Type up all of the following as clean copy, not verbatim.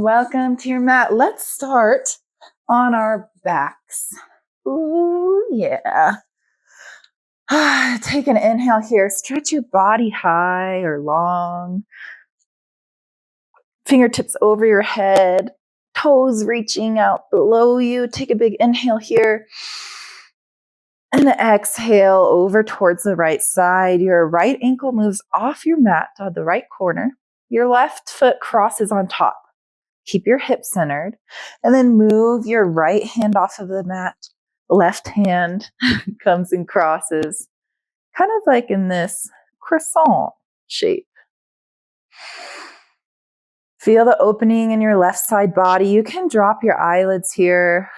Welcome to your mat. Let's start on our backs. Ooh, yeah. Take an inhale here. Stretch your body high or long. Fingertips over your head. Toes reaching out below you. Take a big inhale here. And exhale over towards the right side. Your right ankle moves off your mat to the right corner. Your left foot crosses on top. Keep your hips centered, and then move your right hand off of the mat. Left hand comes and crosses, kind of like in this croissant shape. Feel the opening in your left side body. You can drop your eyelids here.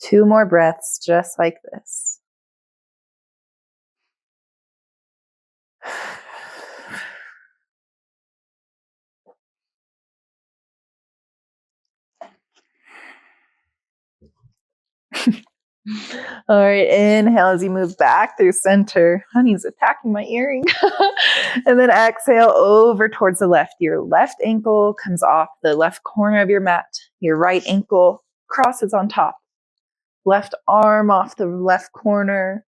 Two more breaths just like this. All right, inhale as you move back through center. Honey's attacking my earring. And then exhale over towards the left. Your left ankle comes off the left corner of your mat. Your right ankle crosses on top. Left arm off the left corner.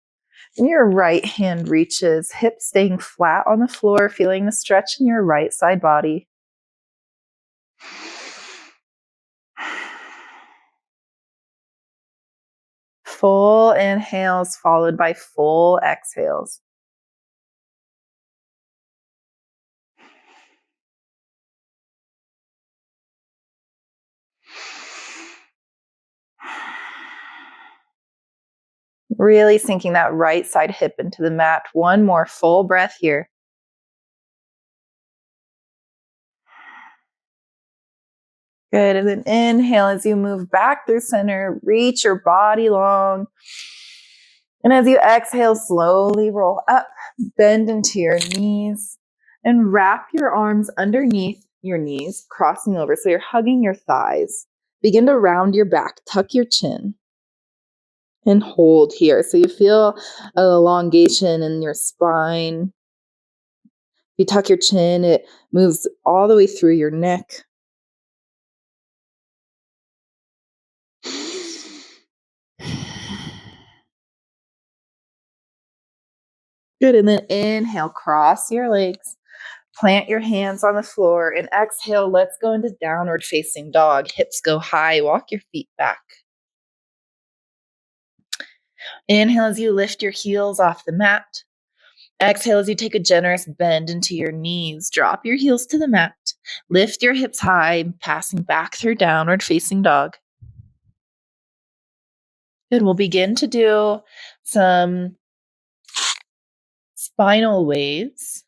And your right hand reaches, hips staying flat on the floor, feeling the stretch in your right side body. Full inhales followed by full exhales. Really sinking that right side hip into the mat. One more full breath here. Good. And then inhale as you move back through center. Reach your body long. And as you exhale, slowly roll up, bend into your knees, and wrap your arms underneath your knees, crossing over. So you're hugging your thighs. Begin to round your back, tuck your chin, and hold here. So you feel an elongation in your spine. If you tuck your chin, it moves all the way through your neck. Good. And then inhale, cross your legs, plant your hands on the floor, and exhale, let's go into downward facing dog. Hips go high, walk your feet back. Inhale as you lift your heels off the mat. Exhale as you take a generous bend into your knees. Drop your heels to the mat. Lift your hips high, passing back through downward facing dog. Good. We'll begin to do some spinal waves.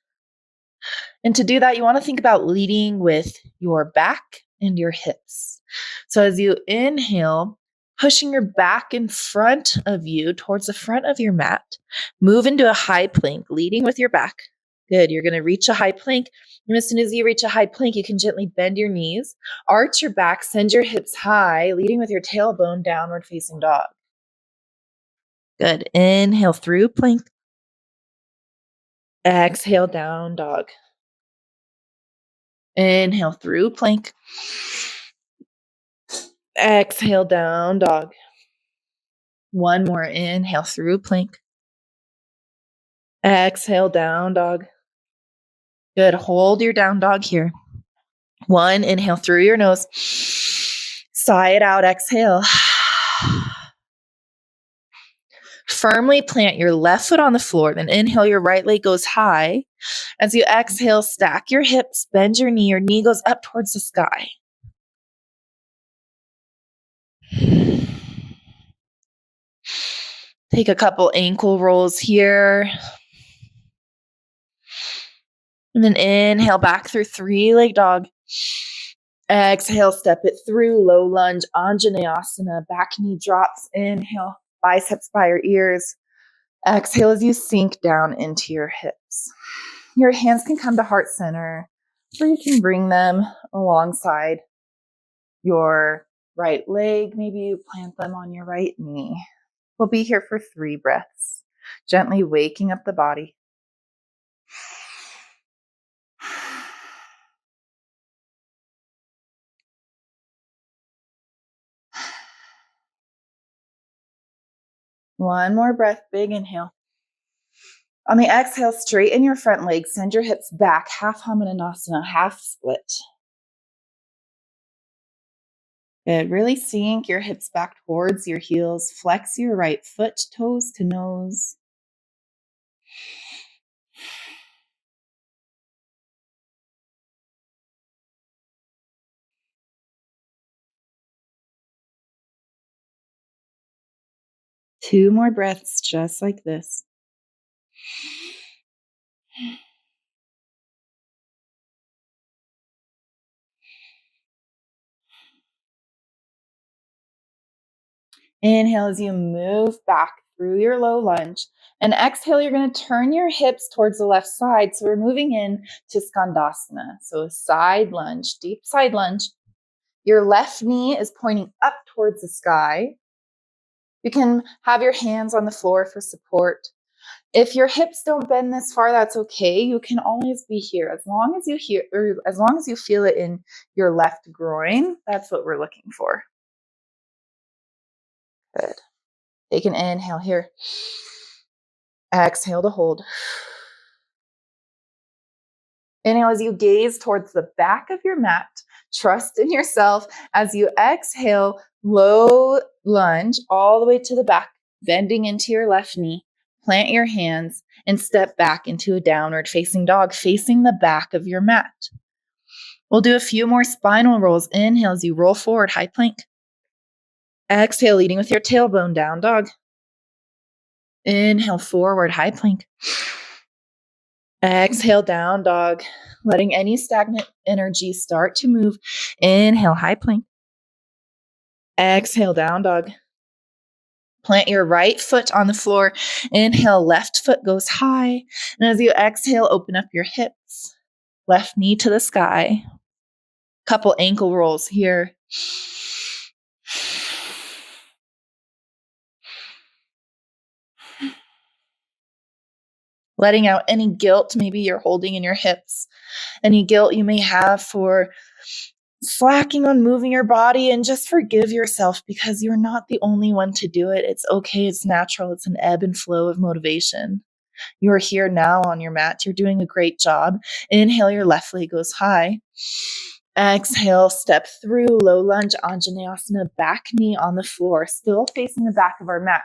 And to do that, you want to think about leading with your back and your hips. So as you inhale, pushing your back in front of you towards the front of your mat, move into a high plank, leading with your back. Good. You're going to reach a high plank. And as soon as you reach a high plank, you can gently bend your knees, arch your back, send your hips high, leading with your tailbone downward facing dog. Good. Inhale through plank. Exhale down dog. Inhale through plank. Exhale down dog. One more inhale through plank. Exhale down dog. Good. Hold your down dog here. One, inhale through your nose. Sigh it out. Exhale. Firmly plant your left foot on the floor. Then inhale, your right leg goes high. As you exhale, stack your hips, bend your knee. Your knee goes up towards the sky. Take a couple ankle rolls here. And then inhale back through three-leg dog. Exhale, step it through, low lunge, Anjaneyasana, back knee drops. Inhale, biceps by your ears. Exhale as you sink down into your hips. Your hands can come to heart center, or you can bring them alongside your right leg. Maybe you plant them on your right knee. We'll be here for 3 breaths. Gently waking up the body. One more breath, big inhale. On the exhale, straighten your front legs, send your hips back, half Hamananasana, half split. Good. Really sink your hips back towards your heels. Flex your right foot, toes to nose. Two more breaths, just like this. Inhale as you move back through your low lunge. And exhale, you're going to turn your hips towards the left side. So we're moving in to Skandasana. So a side lunge, deep side lunge. Your left knee is pointing up towards the sky. You can have your hands on the floor for support. If your hips don't bend this far, that's okay. You can always be here. As long as you feel it in your left groin, that's what we're looking for. Good. Take an inhale here. Exhale to hold. Inhale as you gaze towards the back of your mat. Trust in yourself as you exhale, low lunge all the way to the back, bending into your left knee. Plant your hands and step back into a downward facing dog, facing the back of your mat. We'll do a few more spinal rolls. Inhale as you roll forward, high plank. Exhale, leading with your tailbone, down dog. Inhale, forward, high plank. Exhale, down dog. Letting any stagnant energy start to move. Inhale, high plank. Exhale, down dog. Plant your right foot on the floor. Inhale, left foot goes high. And as you exhale, open up your hips. Left knee to the sky. Couple ankle rolls here. Letting out any guilt maybe you're holding in your hips. Any guilt you may have for slacking on moving your body, and just forgive yourself because you're not the only one to do it. It's okay. It's natural. It's an ebb and flow of motivation. You're here now on your mat. You're doing a great job. Inhale, your left leg goes high. Exhale, step through, low lunge, Anjaneyasana, back knee on the floor, still facing the back of our mat.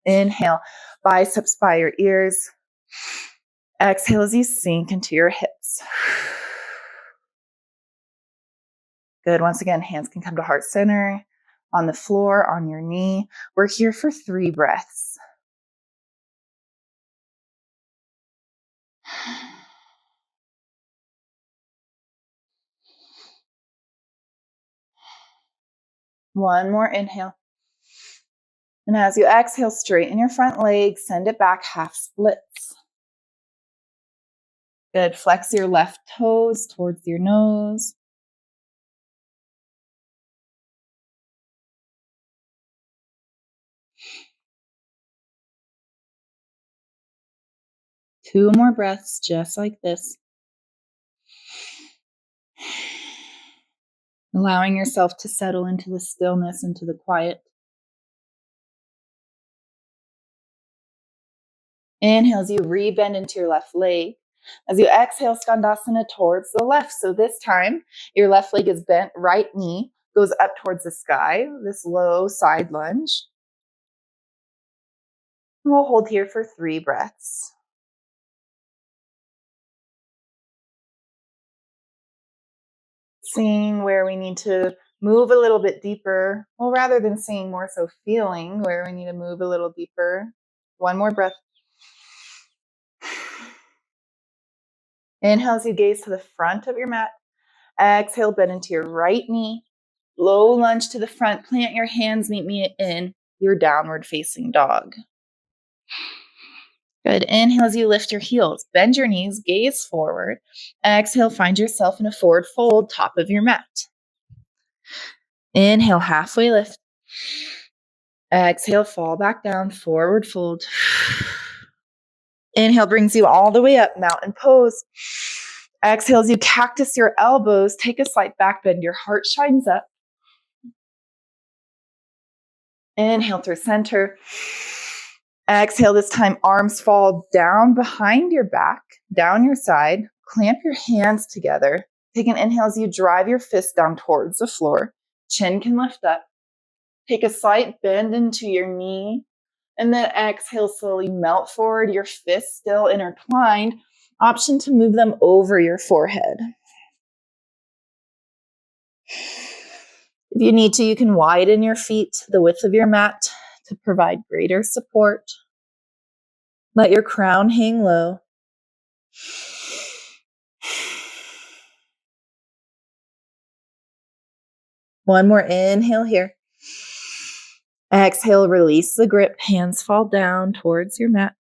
Inhale, biceps by your ears. Exhale as you sink into your hips. Good. Once again, hands can come to heart center, on the floor, on your knee. We're here for 3 breaths. One more inhale. And as you exhale, straighten your front leg, send it back, half splits. Good. Flex your left toes towards your nose. Two more breaths, just like this. Allowing yourself to settle into the stillness, into the quiet. Inhale as you rebend into your left leg. As you exhale, Skandasana towards the left. So this time, your left leg is bent, right knee goes up towards the sky, this low side lunge. And we'll hold here for 3 breaths. Seeing where we need to move a little bit deeper. Well, rather than seeing, more so feeling where we need to move a little deeper. One more breath. Inhale as you gaze to the front of your mat. Exhale, bend into your right knee. Low lunge to the front. Plant your hands, meet me in your downward facing dog. Good. Inhale as you lift your heels. Bend your knees, gaze forward. Exhale, find yourself in a forward fold, top of your mat. Inhale, halfway lift. Exhale, fall back down, forward fold. Inhale brings you all the way up, mountain pose. Exhale as you cactus your elbows, take a slight back bend, your heart shines up. Inhale through center. Exhale, this time arms fall down behind your back, down your side. Clamp your hands together. Take an inhale as you drive your fist down towards the floor. Chin can lift up. Take a slight bend into your knee. And then exhale, slowly melt forward, your fists still intertwined. Option to move them over your forehead. If you need to, you can widen your feet to the width of your mat to provide greater support. Let your crown hang low. One more inhale here. Exhale, release the grip. Hands fall down towards your mat.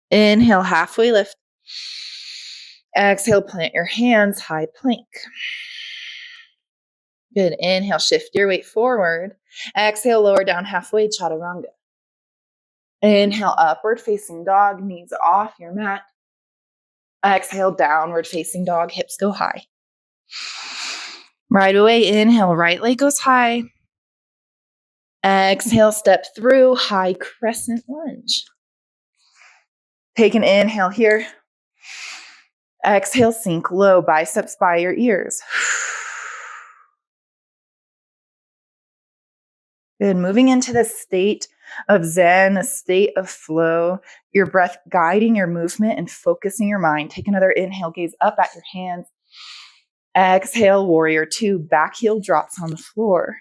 Inhale, halfway lift. Exhale, plant your hands, high plank. Good. Inhale, shift your weight forward. Exhale, lower down halfway, chaturanga. Inhale, upward facing dog, knees off your mat. Exhale, downward facing dog, hips go high. Right away, inhale, right leg goes high. Exhale, step through, high crescent lunge. Take an inhale here. Exhale, sink low, biceps by your ears. Good. Moving into the state of Zen, a state of flow, your breath guiding your movement and focusing your mind. Take another inhale, gaze up at your hands. Exhale, warrior two, back heel drops on the floor.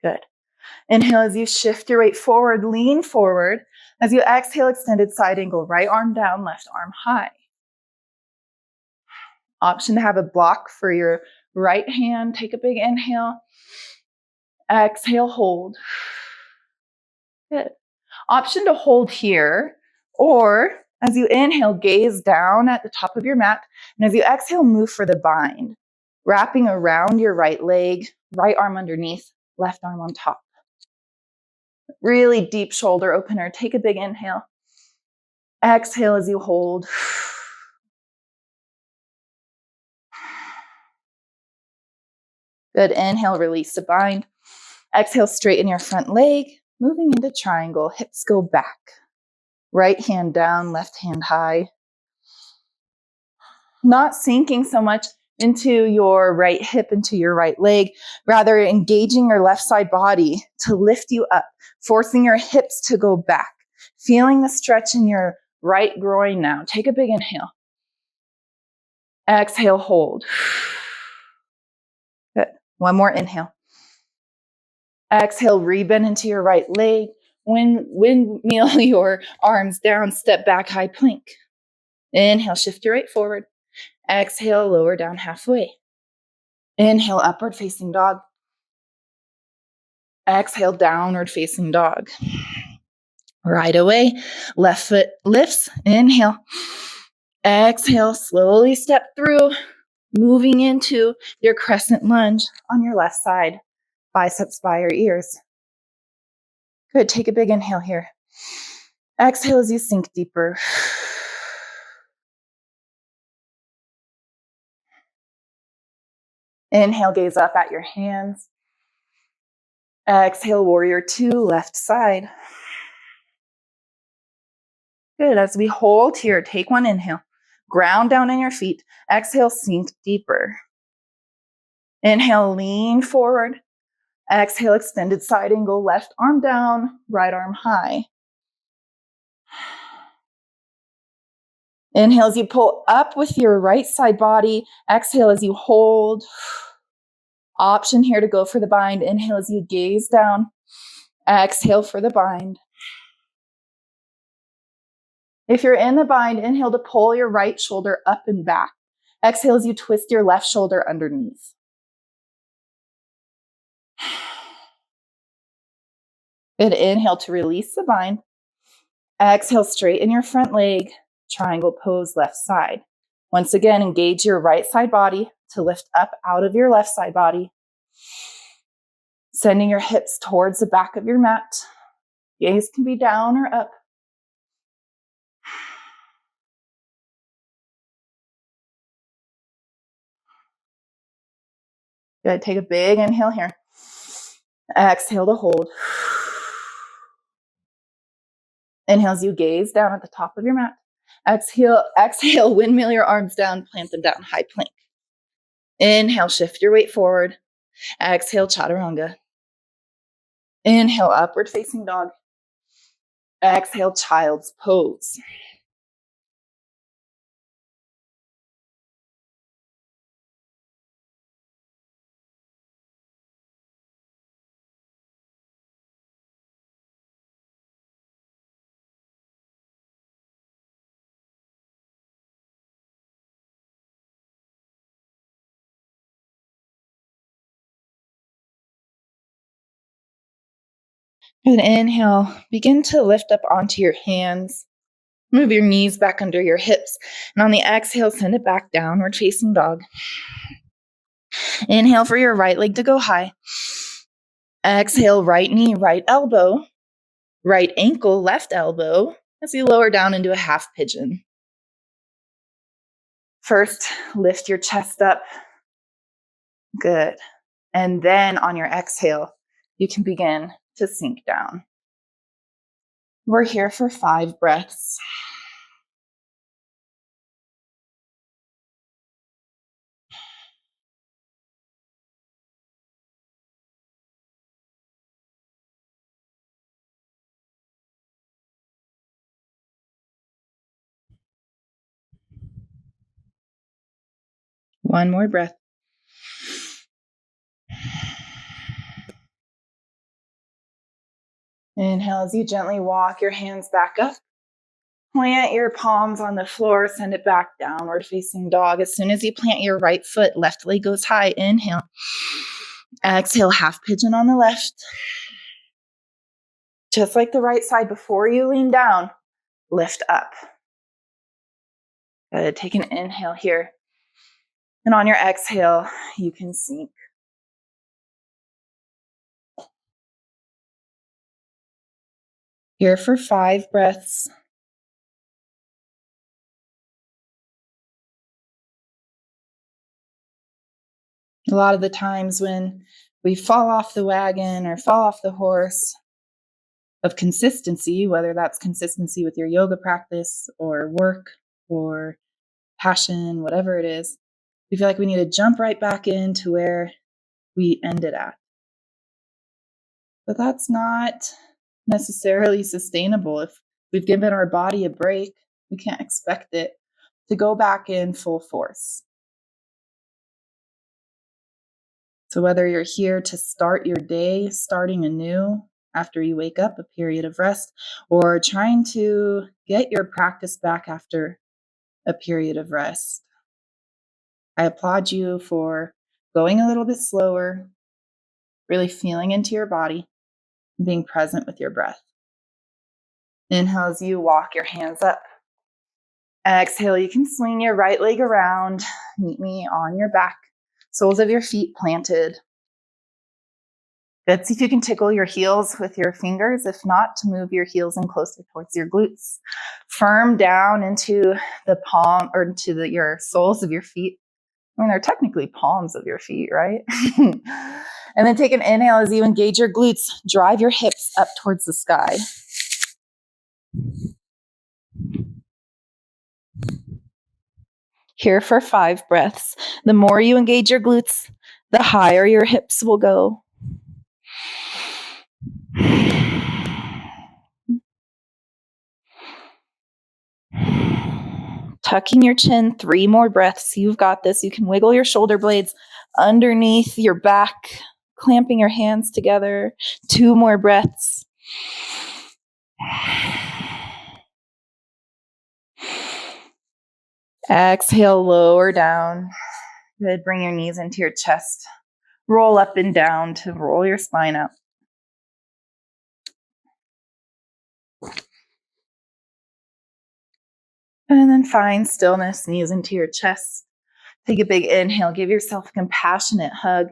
Good. Inhale as you shift your weight forward, lean forward. As you exhale, extended side angle, right arm down, left arm high. Option to have a block for your right hand. Take a big inhale. Exhale, hold. Good. Option to hold here, or as you inhale, gaze down at the top of your mat. And as you exhale, move for the bind, wrapping around your right leg, right arm underneath, left arm on top. Really deep shoulder opener. Take a big inhale. Exhale as you hold. Good. Inhale, release the bind. Exhale, straighten your front leg. Moving into triangle, hips go back. Right hand down, left hand high. Not sinking so much into your right hip, into your right leg, rather engaging your left side body to lift you up, forcing your hips to go back, feeling the stretch in your right groin now. Take a big inhale. Exhale, hold. Good. One more inhale. Exhale, rebend into your right leg. Windmill your arms down, step back, high plank. Inhale, shift your weight forward. Exhale, lower down halfway. Inhale, upward facing dog. Exhale, downward facing dog. Right away, left foot lifts. Inhale. Exhale, slowly step through, moving into your crescent lunge on your left side. Biceps by your ears. Good. Take a big inhale here. Exhale as you sink deeper. Inhale, gaze up at your hands. Exhale, warrior two, left side. Good. As we hold here, take one inhale. Ground down in your feet. Exhale, sink deeper. Inhale, lean forward. Exhale, extended side angle, left arm down, right arm high. Inhale as you pull up with your right side body. Exhale as you hold. Option here to go for the bind. Inhale as you gaze down. Exhale for the bind. If you're in the bind, inhale to pull your right shoulder up and back. Exhale as you twist your left shoulder underneath. Good. Inhale to release the bind. Exhale, straighten your front leg. Triangle pose, left side. Once again, engage your right side body to lift up out of your left side body. Sending your hips towards the back of your mat. Gaze can be down or up. Good. Take a big inhale here. Exhale to hold. Inhale as you gaze down at the top of your mat. Exhale, windmill your arms down, plant them down, high plank. Inhale, shift your weight forward. Exhale, chaturanga. Inhale, upward facing dog. Exhale, child's pose. And inhale, begin to lift up onto your hands. Move your knees back under your hips. And on the exhale, send it back downward facing dog. Inhale for your right leg to go high. Exhale, right knee, right elbow, right ankle, left elbow, as you lower down into a half pigeon. First, lift your chest up. Good. And then on your exhale, you can begin to sink down. We're here for 5 breaths. One more breath. Inhale as you gently walk your hands back up. Plant your palms on the floor, send it back downward facing dog. As soon as you plant your right foot, left leg goes high. Inhale. Exhale, half pigeon on the left. Just like the right side, before you lean down, lift up. Good. Take an inhale here. And on your exhale, you can sink. Here for 5 breaths. A lot of the times when we fall off the wagon or fall off the horse of consistency, whether that's consistency with your yoga practice or work or passion, whatever it is, we feel like we need to jump right back into where we ended at. But that's not necessarily sustainable. If we've given our body a break, we can't expect it to go back in full force. So whether you're here to start your day, starting anew after you wake up, a period of rest, or trying to get your practice back after a period of rest, I applaud you for going a little bit slower, really feeling into your body, and being present with your breath. Inhale as you walk your hands up. Exhale, you can swing your right leg around. Meet me on your back. Soles of your feet planted. Good. See if you can tickle your heels with your fingers. If not, to move your heels in closer towards your glutes. Firm down into the palm or into your soles of your feet. I mean, they're technically palms of your feet, right? And then take an inhale as you engage your glutes. Drive your hips up towards the sky. Here for 5 breaths. The more you engage your glutes, the higher your hips will go. Tucking your chin, 3 more breaths. You've got this. You can wiggle your shoulder blades underneath your back, clamping your hands together. 2 more breaths. Exhale, lower down. Good. Bring your knees into your chest. Roll up and down to roll your spine out. And then find stillness, knees into your chest. Take a big inhale. Give yourself a compassionate hug.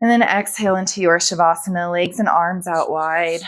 And then exhale into your Shavasana, legs and arms out wide.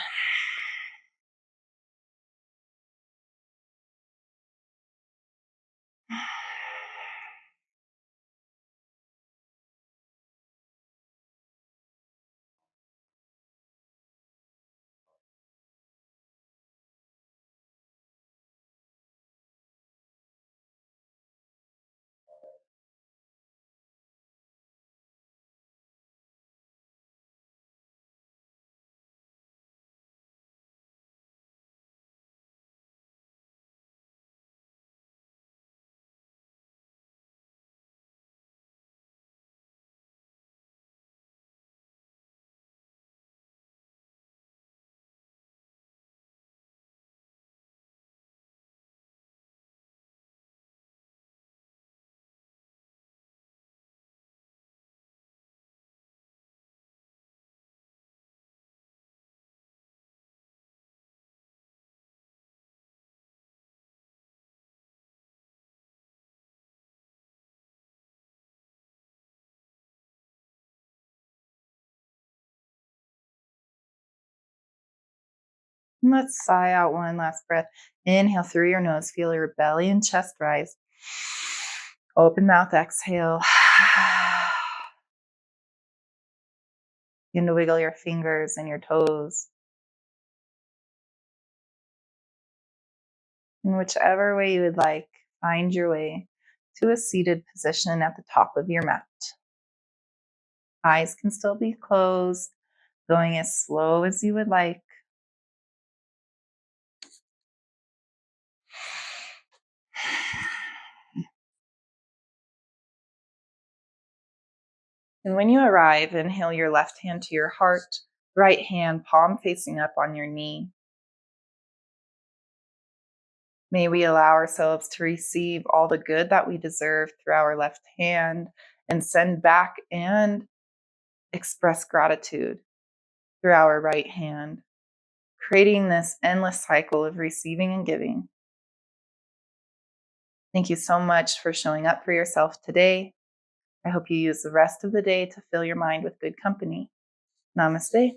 And let's sigh out one last breath. Inhale through your nose. Feel your belly and chest rise. Open mouth, exhale. Begin to wiggle your fingers and your toes. In whichever way you would like, find your way to a seated position at the top of your mat. Eyes can still be closed, going as slow as you would like. And when you arrive, inhale your left hand to your heart, right hand palm facing up on your knee. May we allow ourselves to receive all the good that we deserve through our left hand and send back and express gratitude through our right hand, creating this endless cycle of receiving and giving. Thank you so much for showing up for yourself today. I hope you use the rest of the day to fill your mind with good company. Namaste.